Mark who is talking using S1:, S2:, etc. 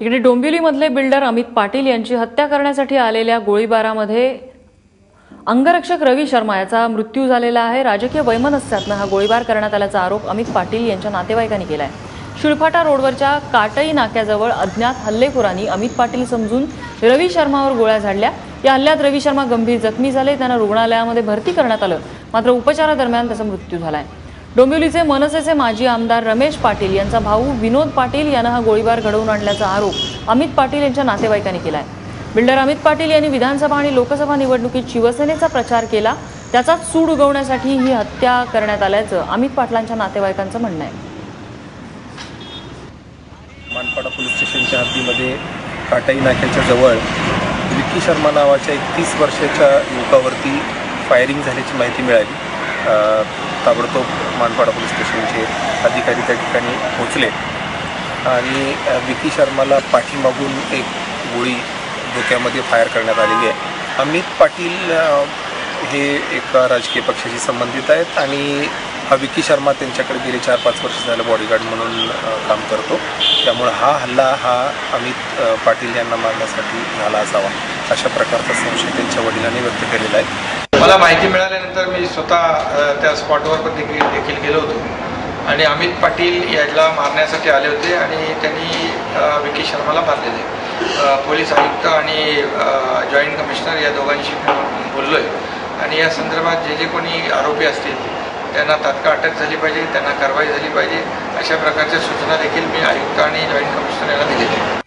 S1: इकडे डोंबिवलीमधले बिल्डर अमित पाटील यांची हत्या करण्यासाठी आलेल्या गोळीबारामध्ये अंगरक्षक रवी शर्मा याचा मृत्यू झालेला आहे। राजकीय वैमनस्यातून हा गोळीबार करण्यात आल्याचा आरोप अमित पाटील यांच्या नातेवाईकांनी केला आहे। शिळफाटा रोडवरच्या काटई नाक्याजवळ अज्ञात हल्लेखोरांनी अमित पाटील समजून रवी शर्मावर गोळ्या झाडल्या। या हल्ल्यात रवी शर्मा गंभीर जखमी झाले, त्यांना रुग्णालयामध्ये भरती करण्यात आलं, मात्र उपचारादरम्यान त्याचा मृत्यू झालाय। डोंबिवलीचे मनसेचे माजी आमदार रमेश पाटील यांचा भाऊ विनोद पाटील यानं हा गोळीबार घडवून आणल्याचा आरोप अमित पाटील यांच्या नातेवाईकांनी केलाय। बिल्डर अमित पाटील यांनी विधानसभा आणि लोकसभा निवडणुकीत शिवसेनेचा प्रचार केला, त्याचाच सूड उगवण्यासाठी ही हत्या करण्यात आल्याचं अमित पाटलांच्या नातेवाईकांचं म्हणणं आहे।
S2: मानपाडा पोलीस स्टेशनच्या हद्दीमध्ये काटाई नाक्याच्या जवळ विकी शर्मा नावाच्या 31 वर्षाच्या युवकावरती फायरिंग झाल्याची माहिती मिळाली। ताबडतोब मानपाडा पोलीस स्टेशनचे अधिकारी त्या ठिकाणी पोहोचले आणि विकी शर्माला पाठीमागून एक गोळी डोक्यामध्ये फायर करण्यात आलेली आहे। अमित पाटील हे एका राजकीय पक्षाशी संबंधित आहेत आणि हा विकी शर्मा त्यांच्याकडे गेले 4-5 वर्ष झालं बॉडीगार्ड म्हणून काम करतो, त्यामुळे हा हल्ला हा अमित पाटील यांना मारण्यासाठी झाला असावा अशा प्रकारचा संशय त्यांच्या वडिलांनी व्यक्त केलेला आहे।
S3: मला माहिती मिळाल्यानंतर मी स्वतः त्या स्पॉटवर देखील गेलो होतो आणि अमित पाटील याला मारण्यासाठी आले होते आणि त्यांनी विकी शर्माला मारलेले। पोलीस आयुक्त आणि जॉईंट कमिशनर या दोघांशी बोललो आहे आणि या संदर्भात जे कोणी आरोपी असतील त्यांना तात्काळ अटक झाली पाहिजे, त्यांना कारवाई झाली पाहिजे अशा प्रकारच्या सूचना देखील मी आयुक्त आणि जॉईंट कमिशनर यांना दिलेल्या आहेत।